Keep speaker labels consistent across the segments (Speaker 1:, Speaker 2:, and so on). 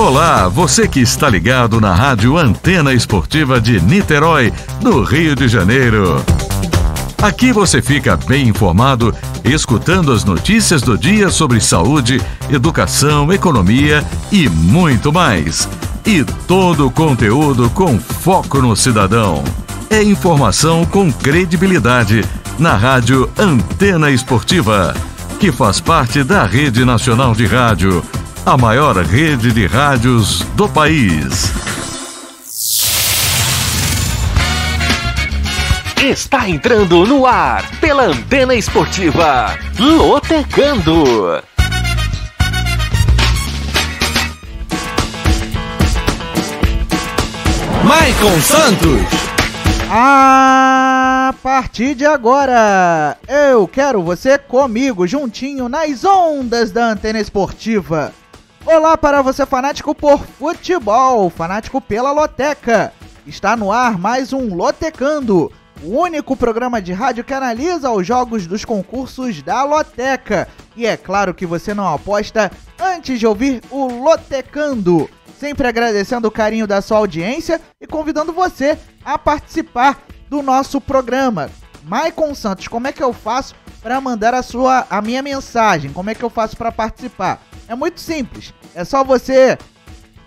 Speaker 1: Olá, você que está ligado na Rádio Antena Esportiva de Niterói, no Rio de Janeiro. Aqui você fica bem informado, escutando as notícias do dia sobre saúde, educação, economia e muito mais. E todo o conteúdo com foco no cidadão. É informação com credibilidade na Rádio Antena Esportiva, que faz parte da Rede Nacional de Rádio, a maior rede de rádios do país.
Speaker 2: Está entrando no ar, pela Antena Esportiva, Lotecando.
Speaker 3: Maicon Santos.
Speaker 4: A partir de agora, eu quero você comigo, juntinho nas ondas da Antena Esportiva. Olá para você fanático por futebol, fanático pela Loteca. Está no ar mais um Lotecando, o único programa de rádio que analisa os jogos dos concursos da Loteca. E é claro que você não aposta antes de ouvir o Lotecando. Sempre agradecendo o carinho da sua audiência e convidando você a participar do nosso programa. Maicon Santos, como é que eu faço para mandar a minha mensagem? Como é que eu faço para participar? É muito simples, é só você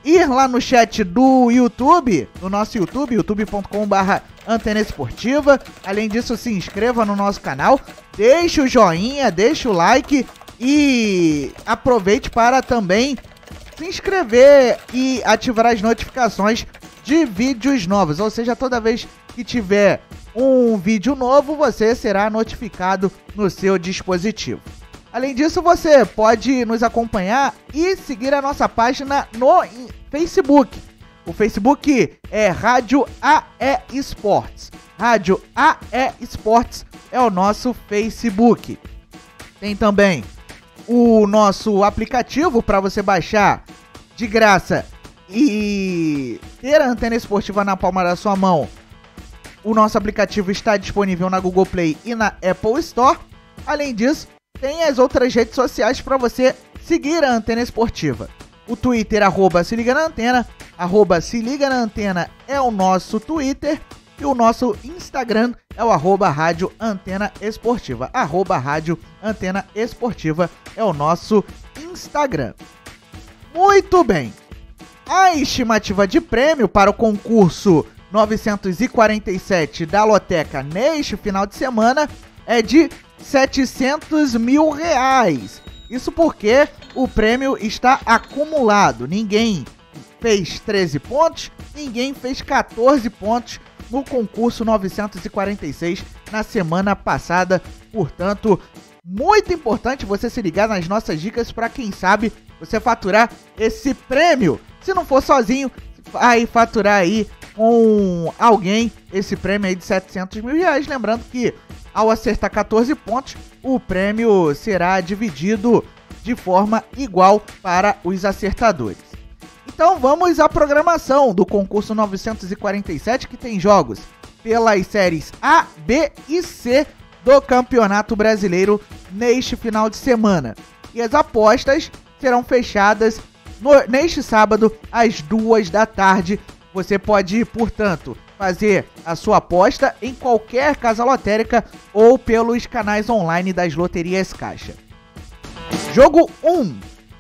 Speaker 4: ir lá no chat do YouTube, do nosso YouTube, youtube.com/Antena Esportiva. Além disso, se inscreva no nosso canal, deixe o joinha, deixe o like e aproveite para também se inscrever e ativar as notificações de vídeos novos. Ou seja, toda vez que tiver um vídeo novo, você será notificado no seu dispositivo. Além disso, você pode nos acompanhar e seguir a nossa página no Facebook. O Facebook é Rádio AE Esportes. Rádio AE Esportes é o nosso Facebook. Tem também o nosso aplicativo para você baixar de graça e ter a Antena Esportiva na palma da sua mão. O nosso aplicativo está disponível na Google Play e na Apple Store. Além disso, tem as outras redes sociais para você seguir a Antena Esportiva. O Twitter, @se liga na antena, @se liga na antena é o nosso Twitter. E o nosso Instagram é o @Rádio Antena Esportiva. @Rádio Antena Esportiva é o nosso Instagram. Muito bem. A estimativa de prêmio para o concurso 947 da Loteca neste final de semana é de R$700 mil. Isso porque o prêmio está acumulado. Ninguém fez 13 pontos, ninguém fez 14 pontos no concurso 946 na semana passada. Portanto, muito importante você se ligar nas nossas dicas para, quem sabe, você faturar esse prêmio. Se não for sozinho, vai faturar aí com alguém esse prêmio aí de R$700 mil. Lembrando que ao acertar 14 pontos, o prêmio será dividido de forma igual para os acertadores. Então vamos à programação do concurso 947, que tem jogos pelas séries A, B e C do Campeonato Brasileiro neste final de semana. E as apostas serão fechadas neste sábado às 2 da tarde. Você pode, portanto, fazer a sua aposta em qualquer casa lotérica ou pelos canais online das loterias Caixa. Jogo 1,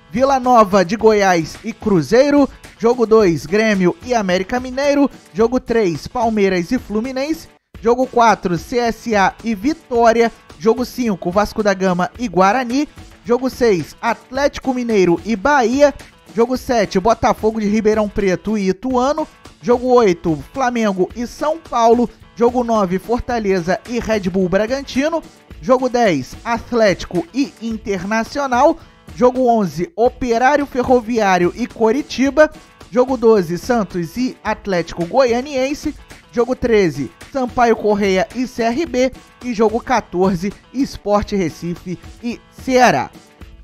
Speaker 4: Vila Nova de Goiás e Cruzeiro. Jogo 2, Grêmio e América Mineiro. Jogo 3, Palmeiras e Fluminense. Jogo 4, CSA e Vitória. Jogo 5, Vasco da Gama e Guarani. Jogo 6, Atlético Mineiro e Bahia. Jogo 7, Botafogo de Ribeirão Preto e Ituano. Jogo 8, Flamengo e São Paulo. Jogo 9, Fortaleza e Red Bull Bragantino. Jogo 10, Atlético e Internacional. Jogo 11, Operário Ferroviário e Coritiba. Jogo 12, Santos e Atlético Goianiense. Jogo 13, Sampaio Correia e CRB. E jogo 14, Sport Recife e Ceará.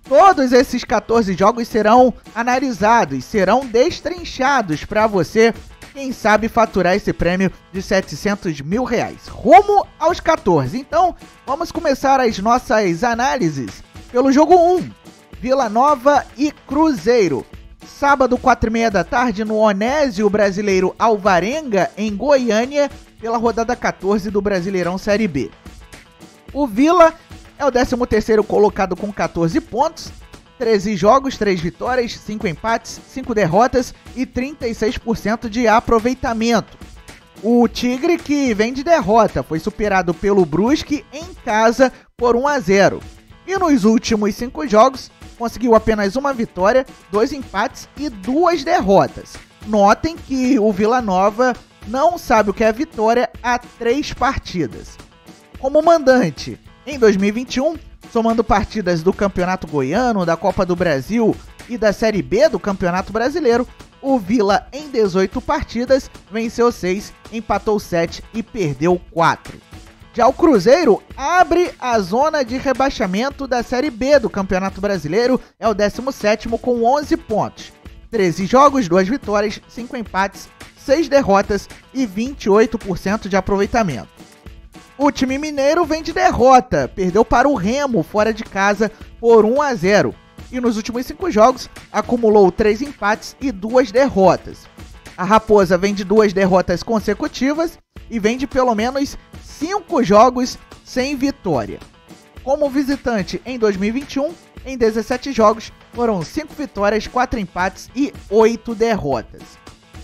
Speaker 4: Todos esses 14 jogos serão analisados, serão destrinchados para você, quem sabe, faturar esse prêmio de R$700 mil. Rumo aos 14. Então, vamos começar as nossas análises pelo jogo 1, Vila Nova e Cruzeiro. Sábado, 4h30 da tarde, no Onésio Brasileiro Alvarenga, em Goiânia, pela rodada 14 do Brasileirão Série B. O Vila é o 13º colocado com 14 pontos, 13 jogos, 3 vitórias, 5 empates, 5 derrotas e 36% de aproveitamento. O Tigre, que vem de derrota, foi superado pelo Brusque em casa por 1-0. E nos últimos 5 jogos, conseguiu apenas uma vitória, 2 empates e 2 derrotas. Notem que o Vila Nova não sabe o que é vitória há 3 partidas. Como mandante, em 2021, somando partidas do Campeonato Goiano, da Copa do Brasil e da Série B do Campeonato Brasileiro, o Vila, em 18 partidas, venceu 6, empatou 7 e perdeu 4. Já o Cruzeiro abre a zona de rebaixamento da Série B do Campeonato Brasileiro, é o 17º com 11 pontos. 13 jogos, 2 vitórias, 5 empates, 6 derrotas e 28% de aproveitamento. O time mineiro vem de derrota, perdeu para o Remo fora de casa por 1-0 e nos últimos 5 jogos acumulou 3 empates e 2 derrotas. A Raposa vem de 2 derrotas consecutivas e vem de pelo menos 5 jogos sem vitória. Como visitante em 2021, em 17 jogos, foram 5 vitórias, 4 empates e 8 derrotas.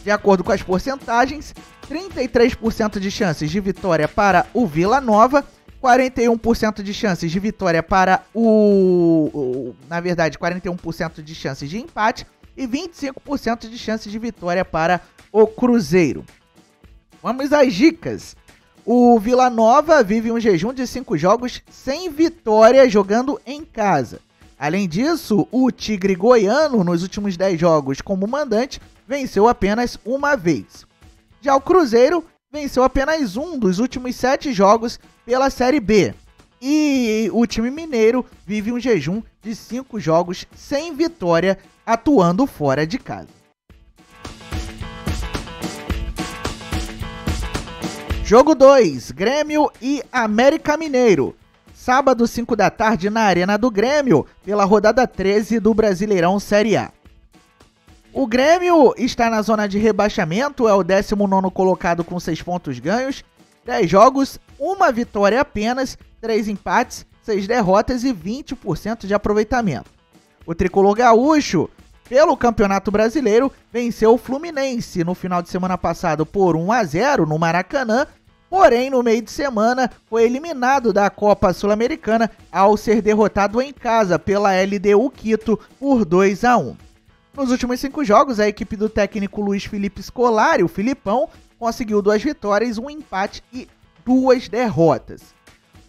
Speaker 4: De acordo com as porcentagens, 33% de chances de vitória para o Vila Nova, 41% de chances de vitória para 41% de chances de empate e 25% de chances de vitória para o Cruzeiro. Vamos às dicas. O Vila Nova vive um jejum de 5 jogos sem vitória jogando em casa. Além disso, o Tigre Goiano, nos últimos 10 jogos como mandante, venceu apenas uma vez. Já o Cruzeiro venceu apenas um dos últimos 7 jogos pela Série B. E o time mineiro vive um jejum de 5 jogos sem vitória, atuando fora de casa. Jogo 2, Grêmio e América Mineiro. Sábado, 5 da tarde, na Arena do Grêmio, pela rodada 13 do Brasileirão Série A. O Grêmio está na zona de rebaixamento, é o 19º colocado com 6 pontos ganhos, 10 jogos, 1 vitória apenas, 3 empates, 6 derrotas e 20% de aproveitamento. O tricolor gaúcho, pelo Campeonato Brasileiro, venceu o Fluminense no final de semana passado por 1-0 no Maracanã, porém no meio de semana foi eliminado da Copa Sul-Americana ao ser derrotado em casa pela LDU Quito por 2-1. Nos últimos 5 jogos, a equipe do técnico Luiz Felipe Scolari, o Filipão, conseguiu 2 vitórias, 1 empate e 2 derrotas.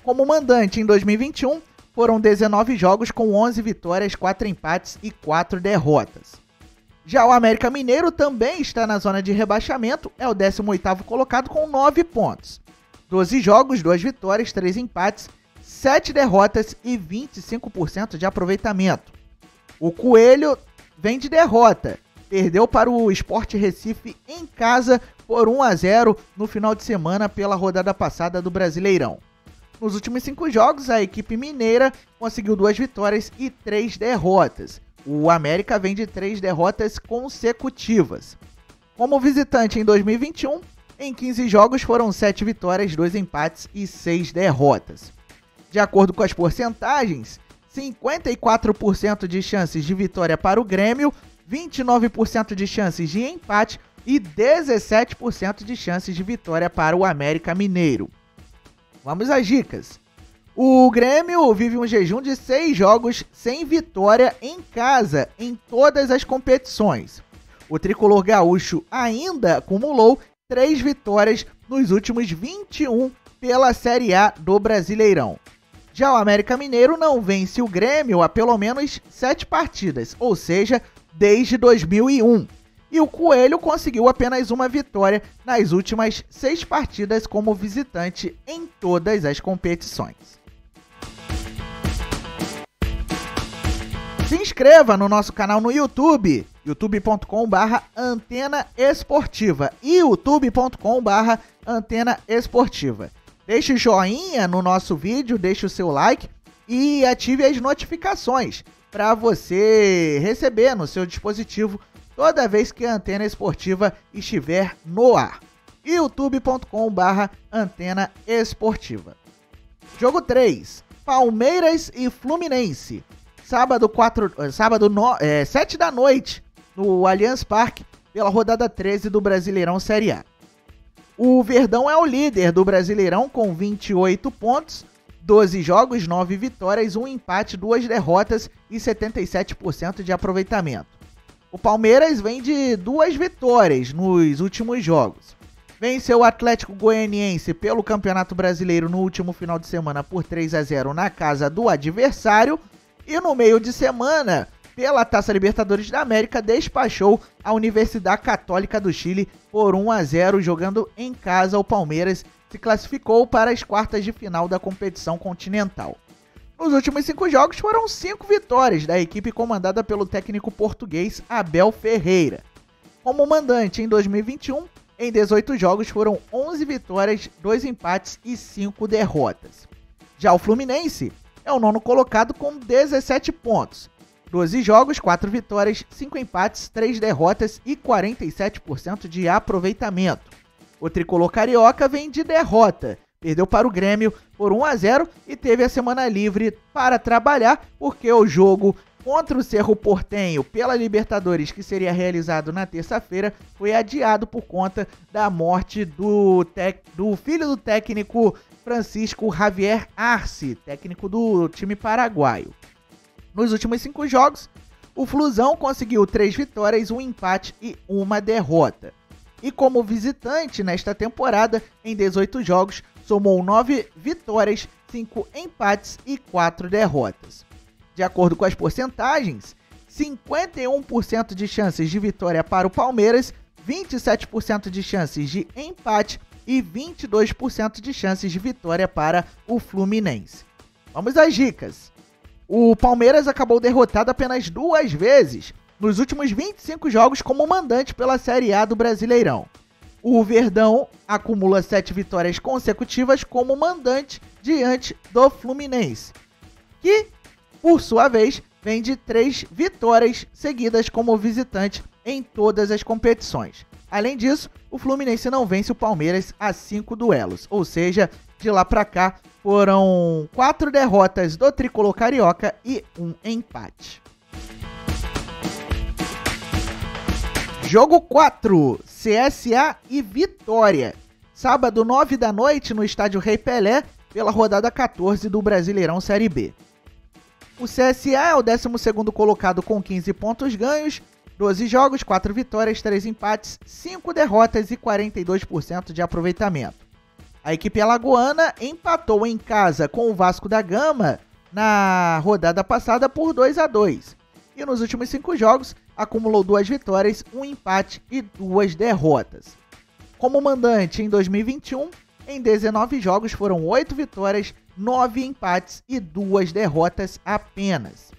Speaker 4: Como mandante em 2021, foram 19 jogos com 11 vitórias, 4 empates e 4 derrotas. Já o América Mineiro também está na zona de rebaixamento, é o 18º colocado com 9 pontos. 12 jogos, 2 vitórias, 3 empates, 7 derrotas e 25% de aproveitamento. O Coelho vem de derrota, perdeu para o Sport Recife em casa por 1-0 no final de semana pela rodada passada do Brasileirão. Nos últimos 5 jogos, a equipe mineira conseguiu 2 vitórias e 3 derrotas. O América vem de 3 derrotas consecutivas. Como visitante em 2021, em 15 jogos foram 7 vitórias, 2 empates e 6 derrotas. De acordo com as porcentagens, 54% de chances de vitória para o Grêmio, 29% de chances de empate e 17% de chances de vitória para o América Mineiro. Vamos às dicas. O Grêmio vive um jejum de 6 jogos sem vitória em casa em todas as competições. O tricolor gaúcho ainda acumulou 3 vitórias nos últimos 21 pela Série A do Brasileirão. Já o América Mineiro não vence o Grêmio há pelo menos 7 partidas, ou seja, desde 2001. E o Coelho conseguiu apenas 1 vitória nas últimas 6 partidas como visitante em todas as competições. Se inscreva no nosso canal no YouTube, youtube.com/Antena Esportiva e youtube.com/Antena Esportiva. Deixe o joinha no nosso vídeo, deixe o seu like e ative as notificações para você receber no seu dispositivo toda vez que a Antena Esportiva estiver no ar. youtube.com/Antena Esportiva. Jogo 3, Palmeiras e Fluminense. Sábado 7 da noite, no Allianz Parque, pela rodada 13 do Brasileirão Série A. O Verdão é o líder do Brasileirão com 28 pontos, 12 jogos, 9 vitórias, 1 empate, 2 derrotas e 77% de aproveitamento. O Palmeiras vem de 2 vitórias nos últimos jogos. Venceu o Atlético Goianiense pelo Campeonato Brasileiro no último final de semana por 3-0 na casa do adversário. E no meio de semana, pela Taça Libertadores da América, despachou a Universidade Católica do Chile por 1-0, jogando em casa. O Palmeiras se classificou para as quartas de final da competição continental. Nos últimos 5 jogos foram 5 vitórias da equipe comandada pelo técnico português Abel Ferreira. Como mandante em 2021, em 18 jogos foram 11 vitórias, 2 empates e 5 derrotas. Já o Fluminense é o nono colocado com 17 pontos. 12 jogos, 4 vitórias, 5 empates, 3 derrotas e 47% de aproveitamento. O tricolor carioca vem de derrota. Perdeu para o Grêmio por 1-0 e teve a semana livre para trabalhar, porque o jogo contra o Cerro Porteño pela Libertadores, que seria realizado na terça-feira, foi adiado por conta da morte do filho do técnico Francisco Javier Arce, técnico do time paraguaio. Nos últimos 5 jogos, o Flusão conseguiu 3 vitórias, 1 empate e 1 derrota. E como visitante nesta temporada, em 18 jogos, somou 9 vitórias, 5 empates e 4 derrotas. De acordo com as porcentagens, 51% de chances de vitória para o Palmeiras, 27% de chances de empate e 22% de chances de vitória para o Fluminense. Vamos às dicas. O Palmeiras acabou derrotado apenas 2 vezes nos últimos 25 jogos como mandante pela Série A do Brasileirão. O Verdão acumula 7 vitórias consecutivas como mandante diante do Fluminense, que, por sua vez, vem de 3 vitórias seguidas como visitante em todas as competições. Além disso, o Fluminense não vence o Palmeiras há 5 duelos, ou seja, de lá pra cá foram 4 derrotas do tricolor carioca e 1 empate. Jogo 4, CSA e Vitória. Sábado, 9 da noite, no estádio Rei Pelé, pela rodada 14 do Brasileirão Série B. O CSA é o 12º colocado com 15 pontos ganhos, 12 jogos, 4 vitórias, 3 empates, 5 derrotas e 42% de aproveitamento. A equipe alagoana empatou em casa com o Vasco da Gama na rodada passada por 2-2. E nos últimos 5 jogos acumulou 2 vitórias, 1 empate e 2 derrotas. Como mandante em 2021, em 19 jogos foram 8 vitórias, 9 empates e 2 derrotas apenas.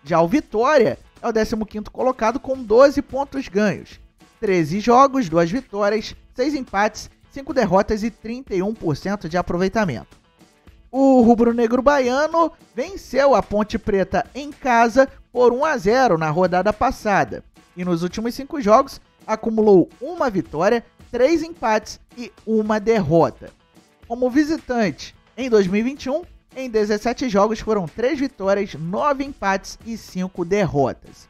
Speaker 4: Já o Vitória é o 15º colocado com 12 pontos ganhos, 13 jogos, 2 vitórias, 6 empates, 5 derrotas e 31% de aproveitamento. O rubro-negro baiano venceu a Ponte Preta em casa por 1-0 na rodada passada e nos últimos 5 jogos acumulou 1 vitória, 3 empates e 1 derrota. Como visitante, em 2021, em 17 jogos foram 3 vitórias, 9 empates e 5 derrotas.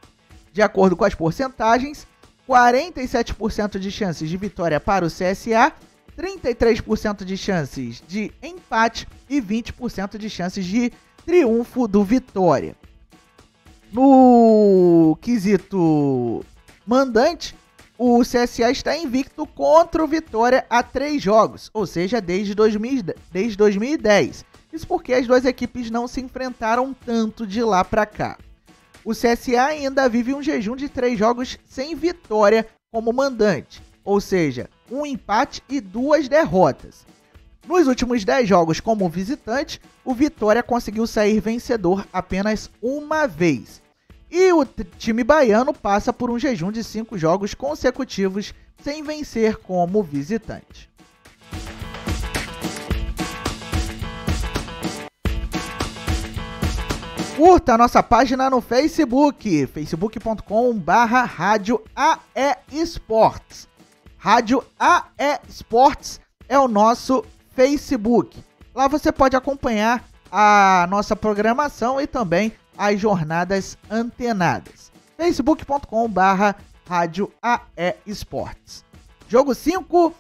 Speaker 4: De acordo com as porcentagens, 47% de chances de vitória para o CSA, 33% de chances de empate e 20% de chances de triunfo do Vitória. No quesito mandante, o CSA está invicto contra o Vitória há 3 jogos, ou seja, desde 2010. Isso porque as duas equipes não se enfrentaram tanto de lá para cá. O CSA ainda vive um jejum de 3 jogos sem vitória como mandante, ou seja, 1 empate e 2 derrotas. Nos últimos 10 jogos como visitante, o Vitória conseguiu sair vencedor apenas 1 vez. E o time baiano passa por um jejum de 5 jogos consecutivos sem vencer como visitante. Curta a nossa página no Facebook, facebook.com/Rádio AE Esportes. Rádio AE Esportes é o nosso Facebook. Lá você pode acompanhar a nossa programação e também as jornadas antenadas. facebook.com/Rádio AE Esportes. Jogo 5,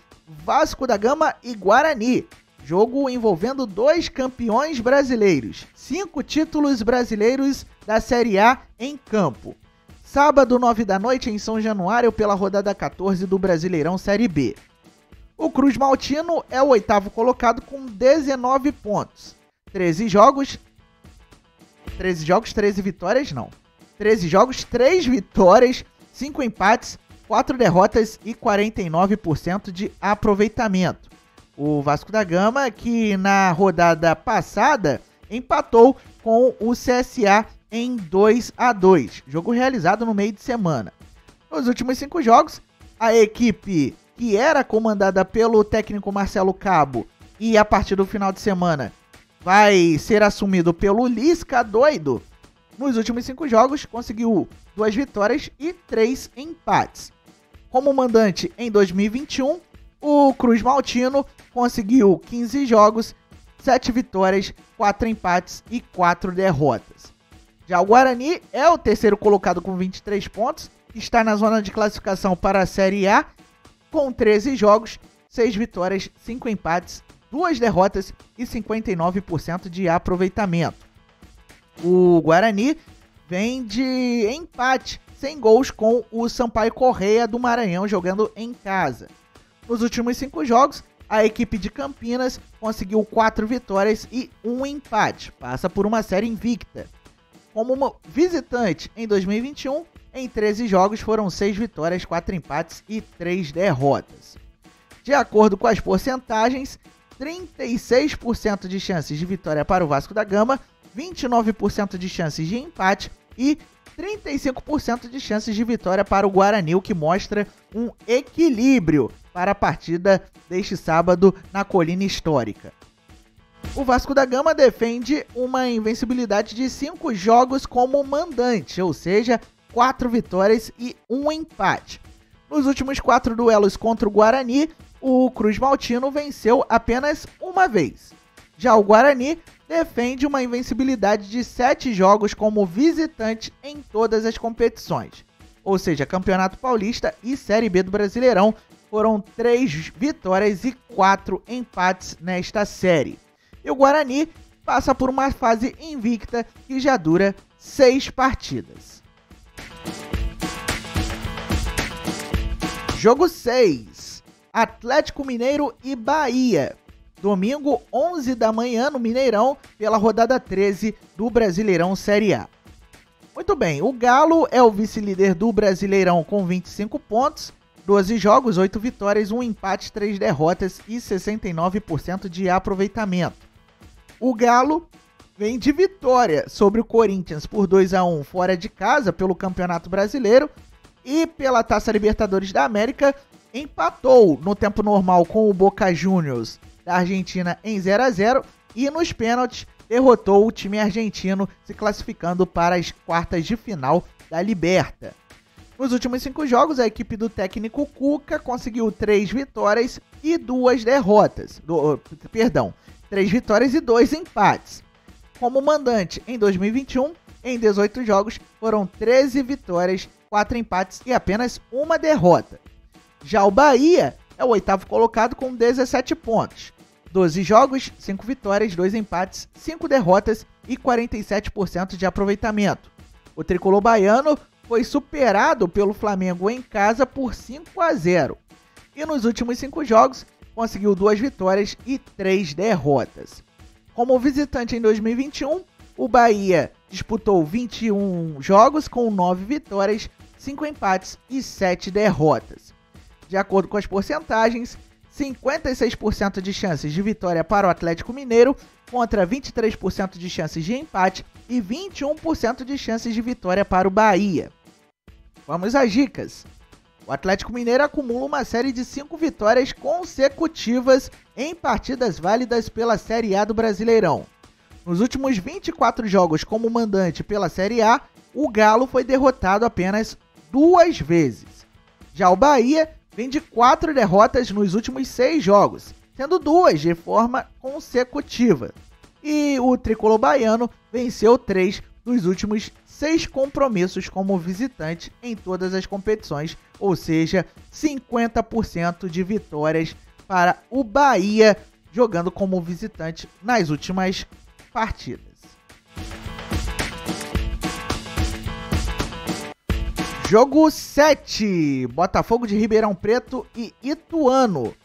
Speaker 4: Vasco da Gama e Guarani. Jogo envolvendo 2 campeões brasileiros, 5 títulos brasileiros da Série A em campo. Sábado, 9 da noite, em São Januário, pela rodada 14 do Brasileirão Série B. O Cruz Maltino é o 8º colocado com 19 pontos. 13 jogos, 13 vitórias, 3 vitórias, 5 empates, 4 derrotas e 49% de aproveitamento. O Vasco da Gama, que na rodada passada empatou com o CSA em 2-2, jogo realizado no meio de semana. Nos últimos 5 jogos, a equipe que era comandada pelo técnico Marcelo Cabo e a partir do final de semana vai ser assumido pelo Lisca Doido, nos últimos 5 jogos conseguiu 2 vitórias e 3 empates. Como mandante em 2021, o Cruz Maltino conseguiu 15 jogos, 7 vitórias, 4 empates e 4 derrotas. Já o Guarani é o 3º colocado com 23 pontos, está na zona de classificação para a Série A, com 13 jogos, 6 vitórias, 5 empates, 2 derrotas e 59% de aproveitamento. O Guarani vem de empate, sem gols, com o Sampaio Corrêa do Maranhão jogando em casa. Nos últimos 5 jogos, a equipe de Campinas conseguiu 4 vitórias e 1 empate, passa por uma série invicta. Como visitante em 2021, em 13 jogos foram 6 vitórias, 4 empates e 3 derrotas. De acordo com as porcentagens, 36% de chances de vitória para o Vasco da Gama, 29% de chances de empate e 35% de chances de vitória para o Guarani, o que mostra um equilíbrio para a partida deste sábado na Colina Histórica. O Vasco da Gama defende uma invencibilidade de 5 jogos como mandante, ou seja, 4 vitórias e 1 empate. Nos últimos 4 duelos contra o Guarani, o Cruz Maltino venceu apenas uma vez. Já o Guarani defende uma invencibilidade de 7 jogos como visitante em todas as competições. Ou seja, Campeonato Paulista e Série B do Brasileirão foram 3 vitórias e 4 empates nesta série. E o Guarani passa por uma fase invicta que já dura 6 partidas. Jogo 6. Atlético Mineiro e Bahia. Domingo, 11 da manhã, no Mineirão, pela rodada 13 do Brasileirão Série A. Muito bem, o Galo é o vice-líder do Brasileirão com 25 pontos, 12 jogos, 8 vitórias, 1 empate, 3 derrotas e 69% de aproveitamento. O Galo vem de vitória sobre o Corinthians por 2-1 fora de casa pelo Campeonato Brasileiro e pela Taça Libertadores da América empatou no tempo normal com o Boca Juniors da Argentina em 0-0 e nos pênaltis derrotou o time argentino, se classificando para as quartas de final da Liberta. Nos últimos 5 jogos, a equipe do técnico Cuca conseguiu 3 vitórias e 2 derrotas. 3 vitórias e 2 empates. Como mandante em 2021, em 18 jogos, foram 13 vitórias, 4 empates e apenas uma derrota. Já o Bahia é o 8º colocado com 17 pontos. 12 jogos, 5 vitórias, 2 empates, 5 derrotas e 47% de aproveitamento. O tricolor baiano foi superado pelo Flamengo em casa por 5-0. E nos últimos 5 jogos, conseguiu 2 vitórias e 3 derrotas. Como visitante em 2021, o Bahia disputou 21 jogos com 9 vitórias, 5 empates e 7 derrotas. De acordo com as porcentagens, 56% de chances de vitória para o Atlético Mineiro contra 23% de chances de empate e 21% de chances de vitória para o Bahia. Vamos às dicas. O Atlético Mineiro acumula uma série de 5 vitórias consecutivas em partidas válidas pela Série A do Brasileirão. Nos últimos 24 jogos como mandante pela Série A, o Galo foi derrotado apenas 2 vezes. Já o Bahia vem de 4 derrotas nos últimos 6 jogos, sendo 2 de forma consecutiva. E o tricolor baiano venceu 3 dos últimos 6 compromissos como visitante em todas as competições, ou seja, 50% de vitórias para o Bahia jogando como visitante nas últimas partidas. Jogo 7, Botafogo de Ribeirão Preto e Ituano.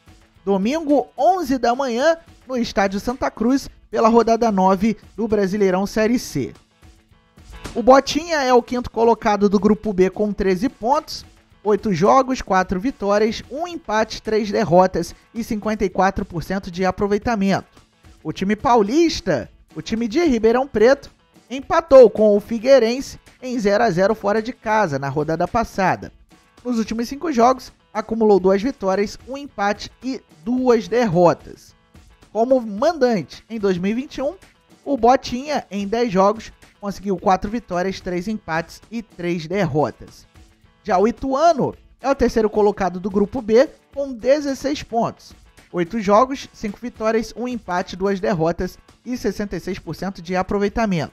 Speaker 4: Domingo, 11 da manhã, no estádio Santa Cruz, pela rodada 9 do Brasileirão Série C. O Botinha é o quinto colocado do Grupo B com 13 pontos, 8 jogos, 4 vitórias, 1 empate, 3 derrotas e 54% de aproveitamento. O time paulista, o time de Ribeirão Preto, empatou com o Figueirense em 0-0 fora de casa na rodada passada. Nos últimos 5 jogos, acumulou 2 vitórias, 1 empate e 2 derrotas. Como mandante em 2021, o Botinha, em 10 jogos, conseguiu 4 vitórias, 3 empates e 3 derrotas. Já o Ituano é o terceiro colocado do Grupo B com 16 pontos. 8 jogos, 5 vitórias, 1 empate, 2 derrotas e 66% de aproveitamento.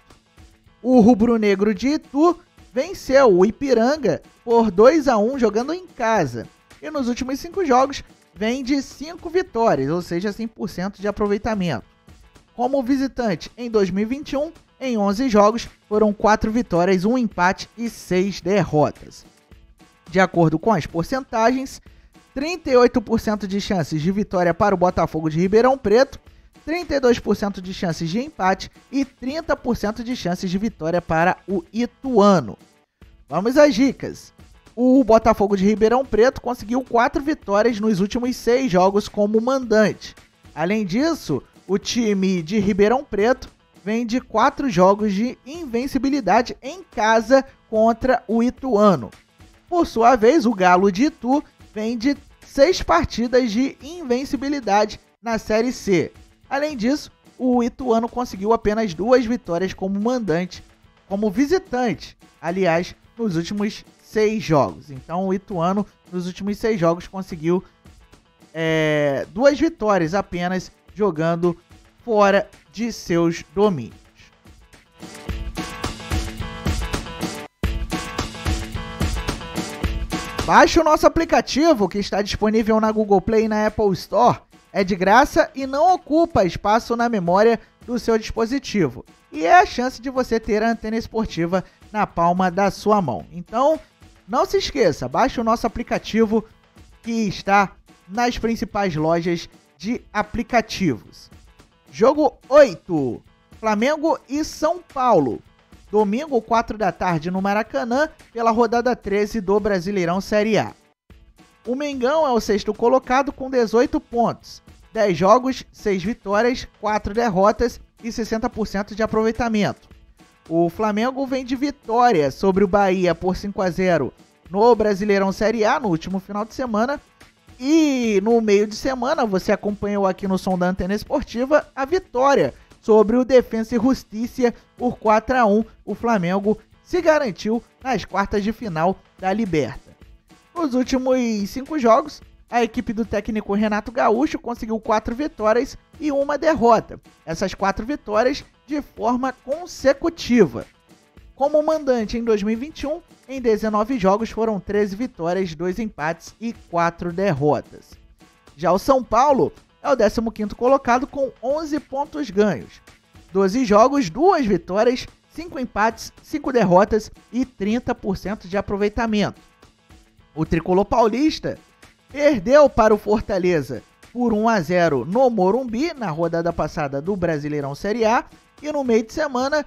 Speaker 4: O rubro-negro de Itu venceu o Ipiranga por 2-1 jogando em casa. E nos últimos 5 jogos vem de 5 vitórias, ou seja, 100% de aproveitamento. Como visitante em 2021, em 11 jogos foram 4 vitórias, 1 empate e 6 derrotas. De acordo com as porcentagens, 38% de chances de vitória para o Botafogo de Ribeirão Preto, 32% de chances de empate e 30% de chances de vitória para o Ituano. Vamos às dicas. O Botafogo de Ribeirão Preto conseguiu 4 vitórias nos últimos 6 jogos como mandante. Além disso, o time de Ribeirão Preto vem de 4 jogos de invencibilidade em casa contra o Ituano. Por sua vez, o Galo de Itu vem de 6 partidas de invencibilidade na Série C. Além disso, o Ituano conseguiu apenas 2 vitórias como mandante, como visitante, aliás, nos últimos 6 jogos. Então o Ituano, nos últimos 6 jogos, conseguiu 2 vitórias apenas jogando fora de seus domínios. Baixe o nosso aplicativo que está disponível na Google Play e na Apple Store. É de graça e não ocupa espaço na memória do seu dispositivo. E é a chance de você ter a Antena Esportiva na palma da sua mão. Então, não se esqueça, baixe o nosso aplicativo que está nas principais lojas de aplicativos. Jogo 8, Flamengo e São Paulo. Domingo, 4 da tarde no Maracanã, pela rodada 13 do Brasileirão Série A. O Mengão é o sexto colocado com 18 pontos, 10 jogos, 6 vitórias, 4 derrotas e 60% de aproveitamento. O Flamengo vem de vitória sobre o Bahia por 5-0 no Brasileirão Série A no último final de semana. E no meio de semana você acompanhou aqui no Som da Antena Esportiva a vitória sobre o Defensa e Justiça por 4-1. O Flamengo se garantiu nas quartas de final da Liberta. Nos últimos 5 jogos, a equipe do técnico Renato Gaúcho conseguiu 4 vitórias e 1 derrota. Essas 4 vitórias de forma consecutiva. Como mandante em 2021, em 19 jogos foram 13 vitórias, 2 empates e 4 derrotas. Já o São Paulo é o 15º colocado com 11 pontos ganhos. 12 jogos, 2 vitórias, 5 empates, 5 derrotas e 30% de aproveitamento. O tricolor paulista perdeu para o Fortaleza por 1-0 no Morumbi, na rodada passada do Brasileirão Série A, e no meio de semana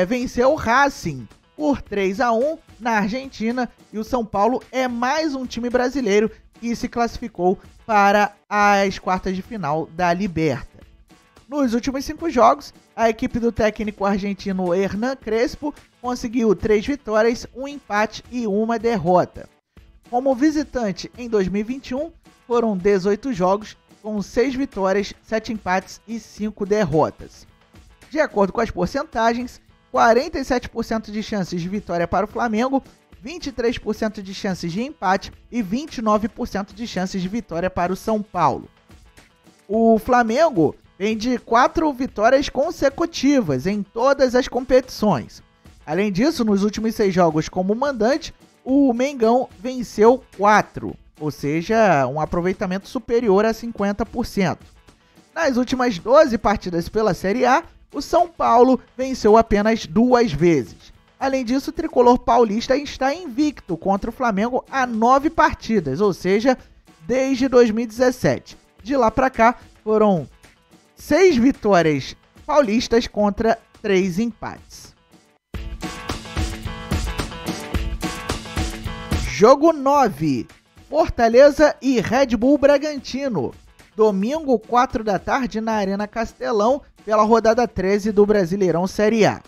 Speaker 4: venceu o Racing por 3-1 na Argentina, e o São Paulo é mais um time brasileiro que se classificou para as quartas de final da Liberta. Nos últimos 5 jogos, a equipe do técnico argentino Hernan Crespo conseguiu 3 vitórias, 1 empate e 1 derrota. Como visitante em 2021, foram 18 jogos com 6 vitórias, 7 empates e 5 derrotas. De acordo com as porcentagens, 47% de chances de vitória para o Flamengo, 23% de chances de empate e 29% de chances de vitória para o São Paulo. O Flamengo vem de 4 vitórias consecutivas em todas as competições. Além disso, nos últimos 6 jogos como mandante, o Mengão venceu 4, ou seja, um aproveitamento superior a 50%. Nas últimas 12 partidas pela Série A, o São Paulo venceu apenas 2 vezes. Além disso, o tricolor paulista está invicto contra o Flamengo há 9 partidas, ou seja, desde 2017. De lá para cá, foram 6 vitórias paulistas contra 3 empates. Jogo 9, Fortaleza e Red Bull Bragantino. Domingo, 4 da tarde, na Arena Castelão, pela rodada 13 do Brasileirão Série A.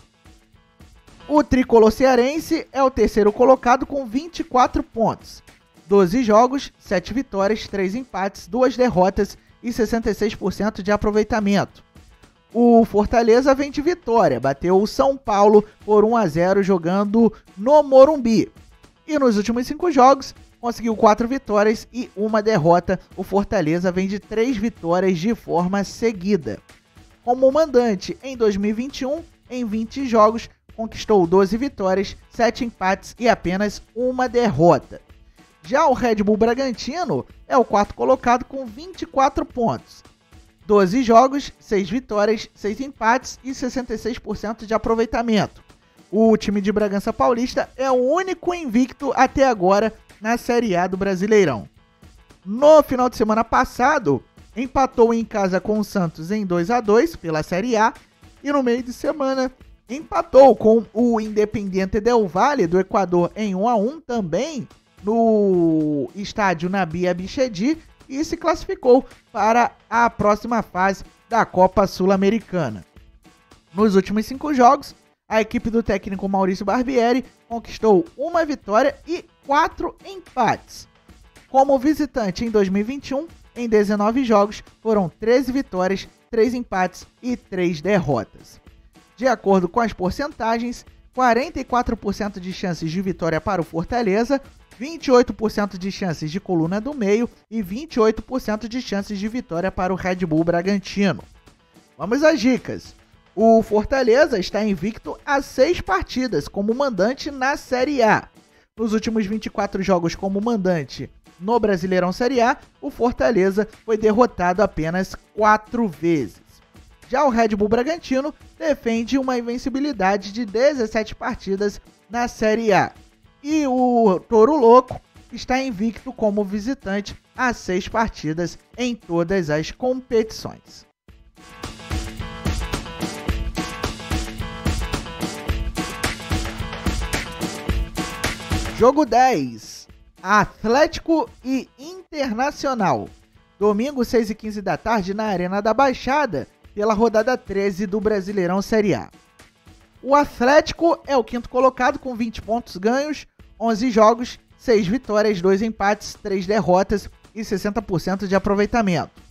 Speaker 4: O tricolor cearense é o terceiro colocado com 24 pontos. 12 jogos, 7 vitórias, 3 empates, 2 derrotas e 66% de aproveitamento. O Fortaleza vem de vitória, bateu o São Paulo por 1-0 jogando no Morumbi. E nos últimos 5 jogos, conseguiu 4 vitórias e 1 derrota. O Fortaleza vem de 3 vitórias de forma seguida. Como mandante em 2021, em 20 jogos, conquistou 12 vitórias, 7 empates e apenas 1 derrota. Já o Red Bull Bragantino é o quarto colocado com 24 pontos. 12 jogos, 6 vitórias, 6 empates e 66% de aproveitamento. O time de Bragança Paulista é o único invicto até agora na Série A do Brasileirão. No final de semana passado, empatou em casa com o Santos em 2-2 pela Série A e no meio de semana empatou com o Independiente del Valle do Equador em 1-1 também no estádio Nabi Abichedi e se classificou para a próxima fase da Copa Sul-Americana. Nos últimos 5 jogos, a equipe do técnico Maurício Barbieri conquistou 1 vitória e 4 empates. Como visitante em 2021, em 19 jogos, foram 13 vitórias, 3 empates e 3 derrotas. De acordo com as porcentagens, 44% de chances de vitória para o Fortaleza, 28% de chances de coluna do meio e 28% de chances de vitória para o Red Bull Bragantino. Vamos às dicas. O Fortaleza está invicto a 6 partidas como mandante na Série A. Nos últimos 24 jogos como mandante no Brasileirão Série A, o Fortaleza foi derrotado apenas 4 vezes. Já o Red Bull Bragantino defende uma invencibilidade de 17 partidas na Série A. E o Touro Louco está invicto como visitante a 6 partidas em todas as competições. Jogo 10, Atlético e Internacional. Domingo, 6h15 da tarde, na Arena da Baixada, pela rodada 13 do Brasileirão Série A. O Atlético é o quinto colocado com 20 pontos ganhos, 11 jogos, 6 vitórias, 2 empates, 3 derrotas e 60% de aproveitamento.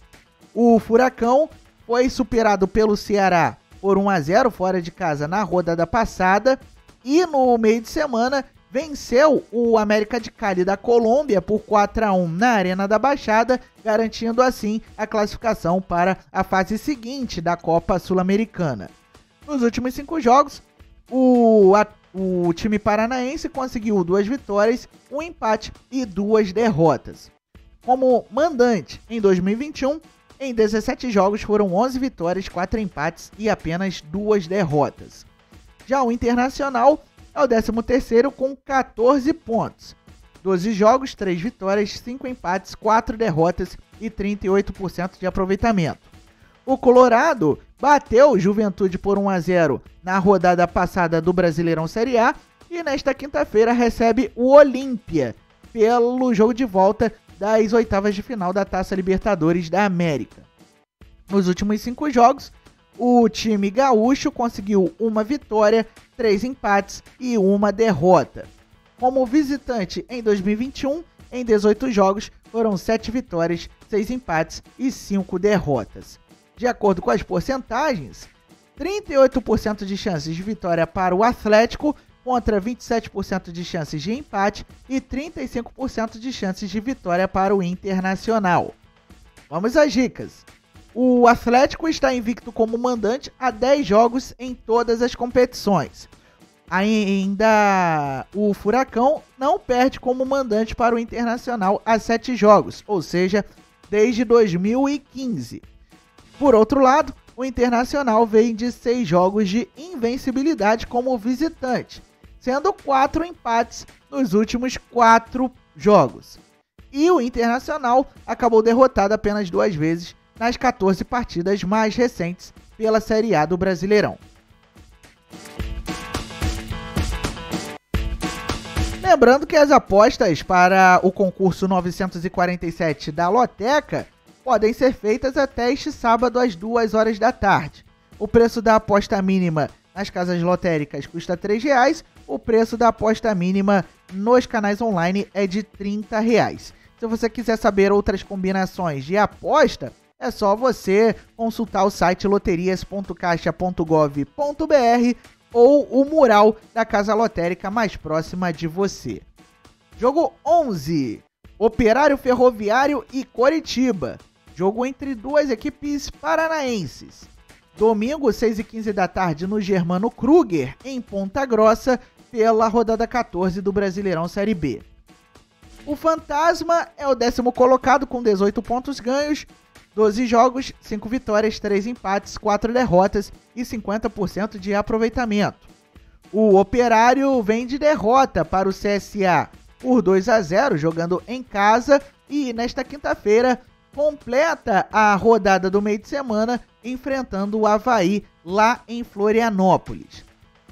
Speaker 4: O Furacão foi superado pelo Ceará por 1-0 fora de casa na rodada passada e no meio de semana venceu o América de Cali da Colômbia por 4-1 na Arena da Baixada, garantindo assim a classificação para a fase seguinte da Copa Sul-Americana. Nos últimos 5 jogos, o time paranaense conseguiu 2 vitórias, 1 empate e 2 derrotas. Como mandante em 2021, em 17 jogos foram 11 vitórias, 4 empates e apenas 2 derrotas. Já o Internacional é o 13º com 14 pontos. 12 jogos, 3 vitórias, 5 empates, 4 derrotas e 38% de aproveitamento. O Colorado bateu o Juventude por 1-0 na rodada passada do Brasileirão Série A e nesta quinta-feira recebe o Olímpia pelo jogo de volta das oitavas de final da Taça Libertadores da América. Nos últimos 5 jogos, o time gaúcho conseguiu 1 vitória, 3 empates e 1 derrota. Como visitante em 2021, em 18 jogos, foram 7 vitórias, 6 empates e 5 derrotas. De acordo com as porcentagens, 38% de chances de vitória para o Atlético, contra 27% de chances de empate e 35% de chances de vitória para o Internacional. Vamos às dicas. O Atlético está invicto como mandante a 10 jogos em todas as competições. Ainda o Furacão não perde como mandante para o Internacional a 7 jogos, ou seja, desde 2015. Por outro lado, o Internacional vem de 6 jogos de invencibilidade como visitante, sendo 4 empates nos últimos 4 jogos. E o Internacional acabou derrotado apenas 2 vezes nas 14 partidas mais recentes pela Série A do Brasileirão. Lembrando que as apostas para o concurso 947 da Loteca podem ser feitas até este sábado às 2 horas da tarde. O preço da aposta mínima nas casas lotéricas custa R$ 3,00, o preço da aposta mínima nos canais online é de R$ 30,00. Se você quiser saber outras combinações de aposta, é só você consultar o site loterias.caixa.gov.br ou o mural da casa lotérica mais próxima de você. Jogo 11. Operário Ferroviário e Coritiba. Jogo entre duas equipes paranaenses. Domingo, 6h15 da tarde, no Germano Kruger, em Ponta Grossa, pela rodada 14 do Brasileirão Série B. O Fantasma é o 10º colocado com 18 pontos ganhos, 12 jogos, 5 vitórias, 3 empates, 4 derrotas e 50% de aproveitamento. O Operário vem de derrota para o CSA por 2-0, jogando em casa, e nesta quinta-feira completa a rodada do meio de semana enfrentando o Avaí lá em Florianópolis.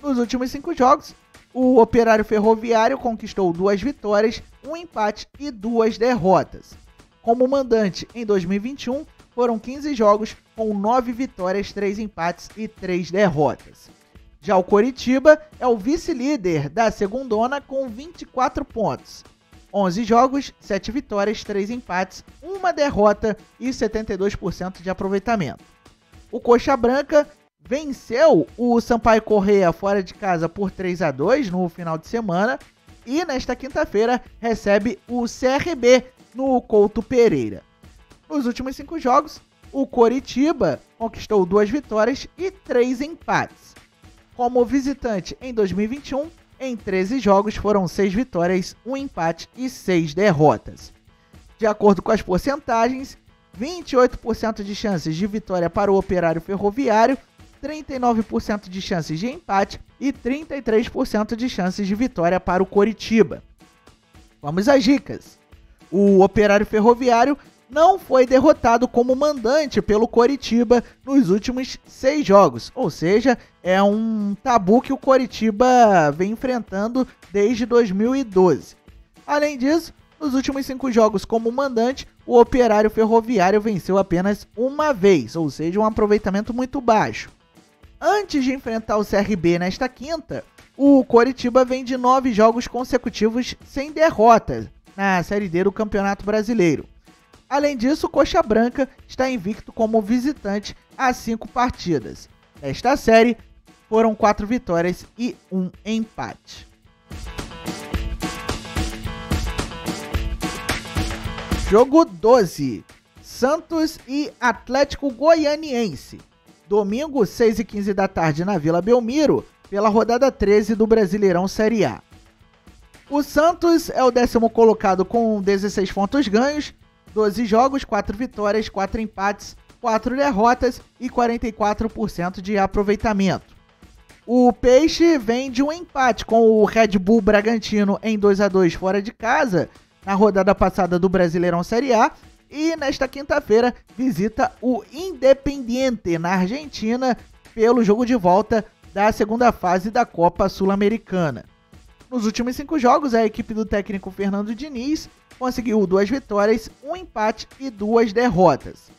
Speaker 4: Nos últimos 5 jogos, o Operário Ferroviário conquistou 2 vitórias, 1 empate e 2 derrotas. Como mandante em 2021, foram 15 jogos com 9 vitórias, 3 empates e 3 derrotas. Já o Coritiba é o vice-líder da segundona com 24 pontos. 11 jogos, 7 vitórias, 3 empates, 1 derrota e 72% de aproveitamento. O Coxa Branca venceu o Sampaio Corrêa fora de casa por 3-2 no final de semana e nesta quinta-feira recebe o CRB no Couto Pereira. Nos últimos 5 jogos, o Coritiba conquistou 2 vitórias e 3 empates. Como visitante em 2021, em 13 jogos foram 6 vitórias, 1 empate e 6 derrotas. De acordo com as porcentagens, 28% de chances de vitória para o Operário Ferroviário, 39% de chances de empate e 33% de chances de vitória para o Coritiba. Vamos às dicas. O Operário Ferroviário não foi derrotado como mandante pelo Coritiba nos últimos 6 jogos, ou seja, é um tabu que o Coritiba vem enfrentando desde 2012. Além disso, nos últimos 5 jogos como mandante, o Operário Ferroviário venceu apenas 1 vez, ou seja, um aproveitamento muito baixo. Antes de enfrentar o CRB nesta quinta, o Coritiba vem de 9 jogos consecutivos sem derrota na Série D do Campeonato Brasileiro. Além disso, o Coxa Branca está invicto como visitante a 5 partidas. Nesta série, foram 4 vitórias e 1 empate. Jogo 12. Santos e Atlético Goianiense. Domingo, 6h15 da tarde na Vila Belmiro, pela rodada 13 do Brasileirão Série A. O Santos é o 10º colocado com 16 pontos ganhos, 12 jogos, 4 vitórias, 4 empates, 4 derrotas e 44% de aproveitamento. O Peixe vem de um empate com o Red Bull Bragantino em 2-2 fora de casa, na rodada passada do Brasileirão Série A, e nesta quinta-feira visita o Independiente na Argentina pelo jogo de volta da segunda fase da Copa Sul-Americana. Nos últimos 5 jogos, a equipe do técnico Fernando Diniz conseguiu 2 vitórias, 1 empate e 2 derrotas.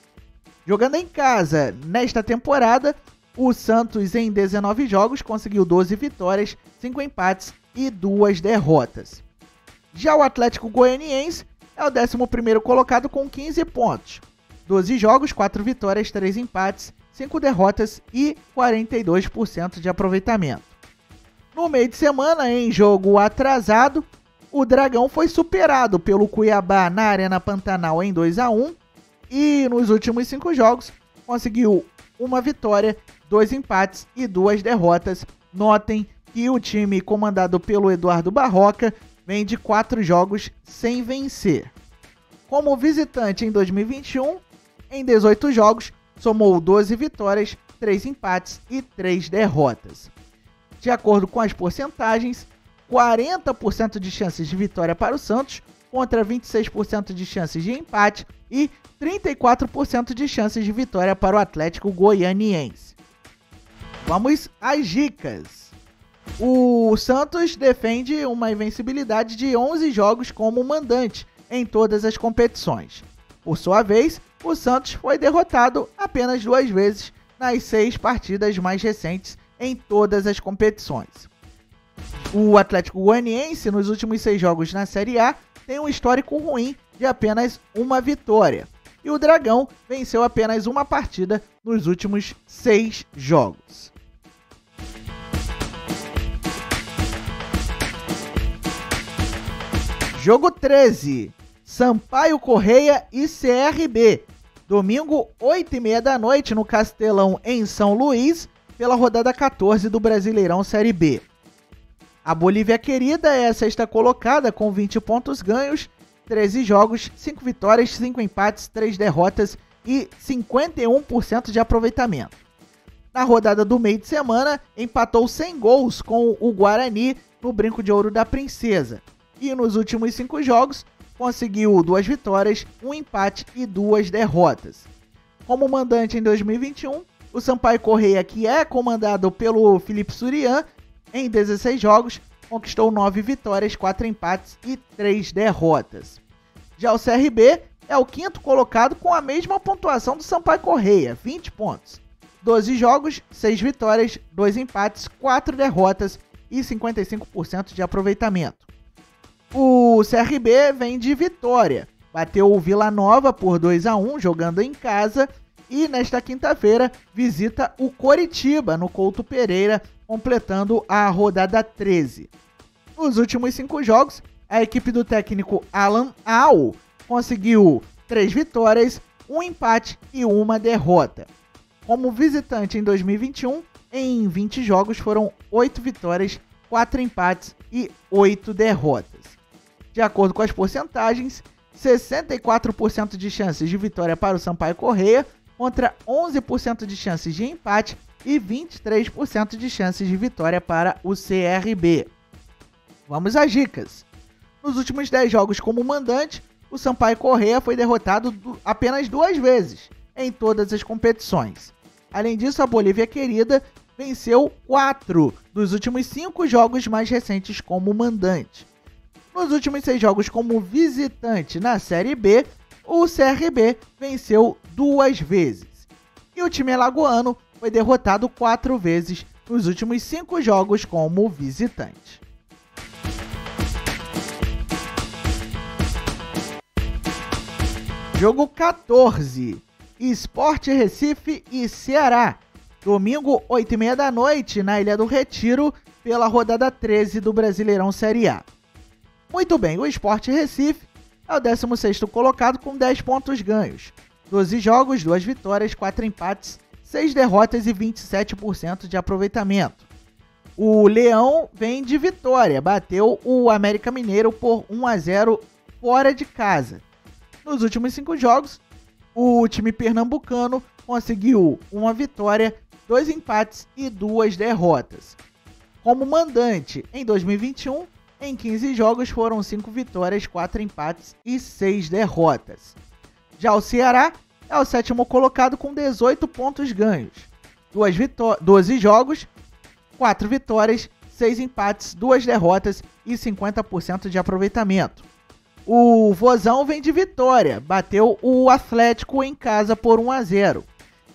Speaker 4: Jogando em casa, nesta temporada, o Santos em 19 jogos conseguiu 12 vitórias, 5 empates e 2 derrotas. Já o Atlético Goianiense é o 11º colocado com 15 pontos. 12 jogos, 4 vitórias, 3 empates, 5 derrotas e 42% de aproveitamento. No meio de semana, em jogo atrasado, o Dragão foi superado pelo Cuiabá na Arena Pantanal em 2-1 e nos últimos 5 jogos conseguiu uma vitória, 2 empates e 2 derrotas. Notem que o time comandado pelo Eduardo Barroca vem de 4 jogos sem vencer. Como visitante em 2021, em 18 jogos, somou 12 vitórias, 3 empates e 3 derrotas. De acordo com as porcentagens, 40% de chances de vitória para o Santos, contra 26% de chances de empate e 34% de chances de vitória para o Atlético Goianiense. Vamos às dicas. O Santos defende uma invencibilidade de 11 jogos como mandante em todas as competições. Por sua vez, o Santos foi derrotado apenas 2 vezes nas 6 partidas mais recentes em todas as competições. O Atlético Goianiense, nos últimos 6 jogos na Série A, tem um histórico ruim de apenas uma vitória. E o Dragão venceu apenas uma partida nos últimos 6 jogos. Jogo 13. Sampaio Corrêa e CRB. Domingo, 8h30 da noite, no Castelão, em São Luís, pela rodada 14 do Brasileirão Série B. A Bolívia Querida é a 6ª colocada com 20 pontos ganhos, 13 jogos, 5 vitórias, 5 empates, 3 derrotas e 51% de aproveitamento. Na rodada do meio de semana, empatou 100 gols com o Guarani no Brinco de Ouro da Princesa. E nos últimos 5 jogos, conseguiu 2 vitórias, 1 empate e 2 derrotas. Como mandante em 2021, o Sampaio Corrêa, que é comandado pelo Felipe Surian, em 16 jogos, conquistou 9 vitórias, 4 empates e 3 derrotas. Já o CRB é o 5º colocado com a mesma pontuação do Sampaio Corrêa, 20 pontos. 12 jogos, 6 vitórias, 2 empates, 4 derrotas e 55% de aproveitamento. O CRB vem de vitória, bateu o Vila Nova por 2-1 jogando em casa e nesta quinta-feira visita o Coritiba no Couto Pereira, completando a rodada 13. Nos últimos 5 jogos, a equipe do técnico Alan Al conseguiu 3 vitórias, 1 empate e 1 derrota. Como visitante em 2021, em 20 jogos foram 8 vitórias, 4 empates e 8 derrotas. De acordo com as porcentagens, 64% de chances de vitória para o Sampaio Corrêa, contra 11% de chances de empate e 23% de chances de vitória para o CRB. Vamos às dicas. Nos últimos 10 jogos como mandante, o Sampaio Corrêa foi derrotado apenas 2 vezes em todas as competições. Além disso, a Bolívia Querida venceu 4 dos últimos 5 jogos mais recentes como mandante. Nos últimos 6 jogos como visitante na Série B, o CRB venceu 2 vezes. E o time alagoano foi derrotado 4 vezes nos últimos 5 jogos como visitante. Jogo 14. Sport Recife e Ceará. Domingo, 8h30 da noite, na Ilha do Retiro, pela rodada 13 do Brasileirão Série A. Muito bem, o Sport Recife é o 16º colocado com 10 pontos ganhos. 12 jogos, 2 vitórias, 4 empates, 6 derrotas e 27% de aproveitamento. O Leão vem de vitória, bateu o América Mineiro por 1-0 fora de casa. Nos últimos 5 jogos, o time pernambucano conseguiu 1 vitória, 2 empates e 2 derrotas. Como mandante em 2021, em 15 jogos foram 5 vitórias, 4 empates e 6 derrotas. Já o Ceará é o 7º colocado com 18 pontos ganhos. 12 jogos, 4 vitórias, 6 empates, 2 derrotas e 50% de aproveitamento. O Vozão vem de vitória, bateu o Atlético em casa por 1-0.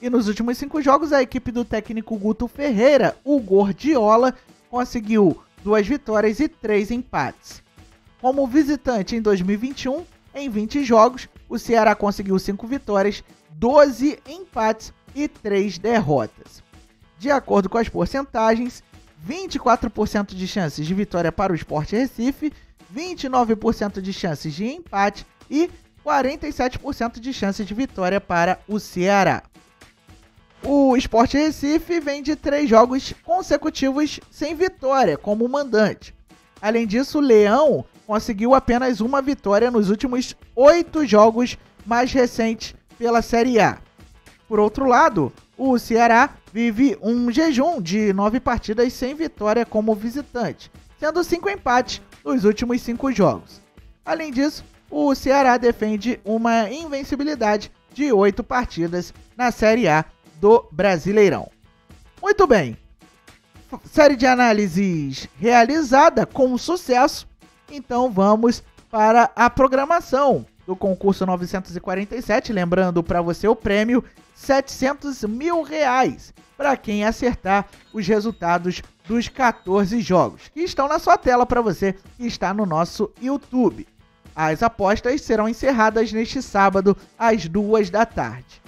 Speaker 4: E nos últimos 5 jogos, a equipe do técnico Guto Ferreira, o Gordiola, conseguiu 2 vitórias e 3 empates. Como visitante em 2021, em 20 jogos, o Ceará conseguiu 5 vitórias, 12 empates e 3 derrotas. De acordo com as porcentagens, 24% de chances de vitória para o Sport Recife, 29% de chances de empate e 47% de chances de vitória para o Ceará. O Sport Recife vem de 3 jogos consecutivos sem vitória como mandante. Além disso, o Leão conseguiu apenas uma vitória nos últimos 8 jogos mais recentes pela Série A. Por outro lado, o Ceará vive um jejum de 9 partidas sem vitória como visitante, sendo 5 empates nos últimos 5 jogos. Além disso, o Ceará defende uma invencibilidade de 8 partidas na Série A do Brasileirão. Muito bem, série de análises realizada com sucesso, então vamos para a programação do concurso 947, lembrando para você o prêmio R$700 mil para quem acertar os resultados dos 14 jogos, que estão na sua tela para você que está no nosso YouTube. As apostas serão encerradas neste sábado às 2 da tarde.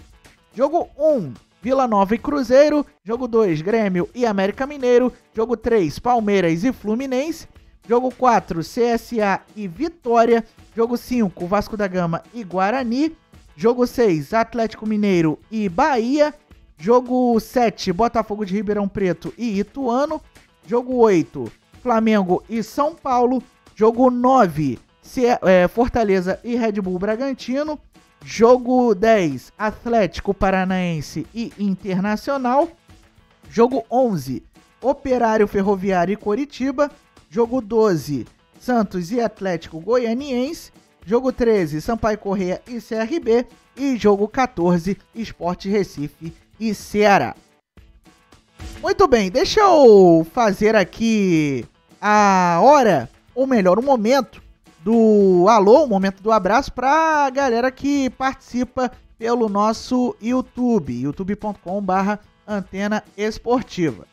Speaker 4: Jogo 1, Vila Nova e Cruzeiro. Jogo 2, Grêmio e América Mineiro. Jogo 3, Palmeiras e Fluminense. Jogo 4, CSA e Vitória. Jogo 5, Vasco da Gama e Guarani. Jogo 6, Atlético Mineiro e Bahia. Jogo 7, Botafogo de Ribeirão Preto e Ituano. Jogo 8, Flamengo e São Paulo. Jogo 9, Fortaleza e Red Bull Bragantino. Jogo 10, Atlético Paranaense e Internacional. Jogo 11, Operário Ferroviário e Coritiba. Jogo 12, Santos e Atlético Goianiense. Jogo 13, Sampaio Corrêa e CRB. E jogo 14, Sport Recife e Ceará. Muito bem, deixa eu fazer aqui a hora, ou melhor, o momento do alô, o momento do abraço para a galera que participa pelo nosso YouTube, youtube.com/Antena Esportiva.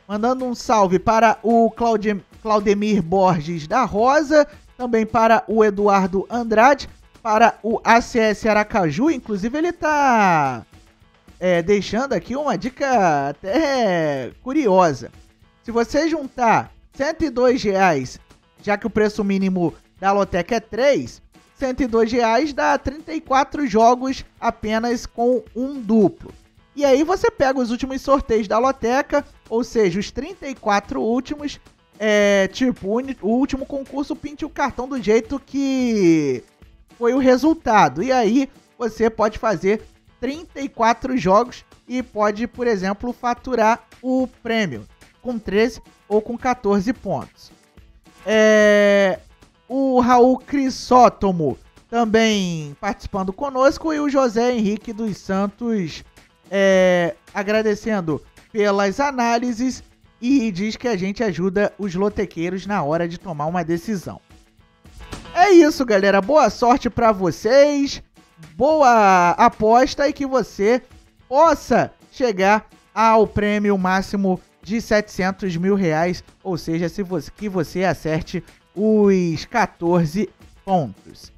Speaker 4: Mandando um salve para o Claudemir Borges da Rosa, também para o Eduardo Andrade, para o ACS Aracaju, inclusive ele está deixando aqui uma dica até curiosa. Se você juntar R$102, já que o preço mínimo da Lotec é 3, R$102 dá 34 jogos apenas com um duplo. E aí você pega os últimos sorteios da Loteca, ou seja, os 34 últimos, o último concurso, pinte o cartão do jeito que foi o resultado. E aí você pode fazer 34 jogos e pode, por exemplo, faturar o prêmio com 13 ou com 14 pontos. O Raul Crisótomo também participando conosco e o José Henrique dos Santos agradecendo pelas análises e diz que a gente ajuda os lotequeiros na hora de tomar uma decisão. É isso, galera. Boa sorte para vocês, boa aposta e que você possa chegar ao prêmio máximo de R$700 mil, ou seja, que você acerte os 14 pontos.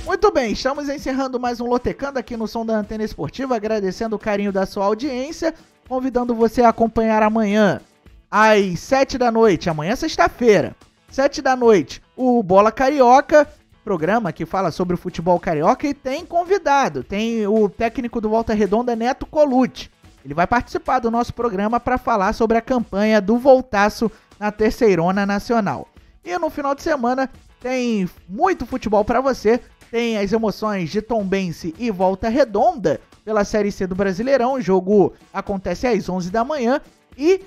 Speaker 4: Muito bem, estamos encerrando mais um Lotecando aqui no Som da Antena Esportiva, agradecendo o carinho da sua audiência, convidando você a acompanhar amanhã, às 7 da noite, amanhã sexta-feira, 7 da noite, o Bola Carioca, programa que fala sobre o futebol carioca e tem convidado, tem o técnico do Volta Redonda, Neto Colucci. Ele vai participar do nosso programa para falar sobre a campanha do Voltaço na Terceirona Nacional. E no final de semana tem muito futebol para você, tem as emoções de Tombense e Volta Redonda pela Série C do Brasileirão, o jogo acontece às 11 da manhã e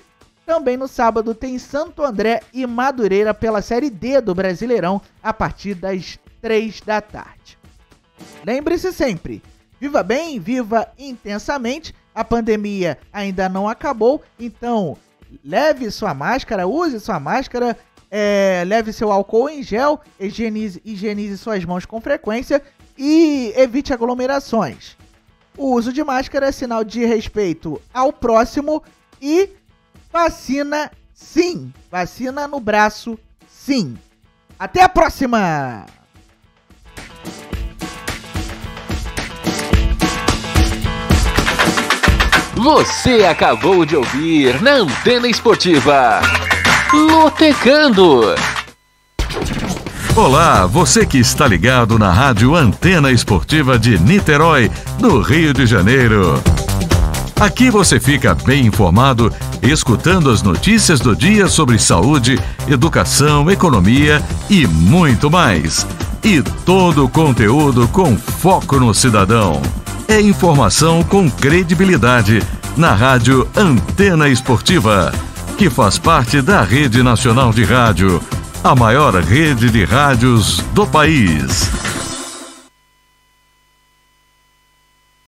Speaker 4: também no sábado tem Santo André e Madureira pela Série D do Brasileirão a partir das 3 da tarde. Lembre-se sempre, viva bem, viva intensamente, a pandemia ainda não acabou, então leve sua máscara, use sua máscara, leve seu álcool em gel, higienize suas mãos com frequência e evite aglomerações. O uso de máscara é sinal de respeito ao próximo e vacina sim, vacina no braço sim. Até a próxima!
Speaker 2: Você acabou de ouvir na Antena Esportiva Lotecando.
Speaker 1: Olá, você que está ligado na Rádio Antena Esportiva de Niterói, no Rio de Janeiro. Aqui você fica bem informado, escutando as notícias do dia sobre saúde, educação, economia e muito mais. E todo o conteúdo com foco no cidadão. É informação com credibilidade na Rádio Antena Esportiva, que faz parte da Rede Nacional de Rádio, a maior rede de rádios do país.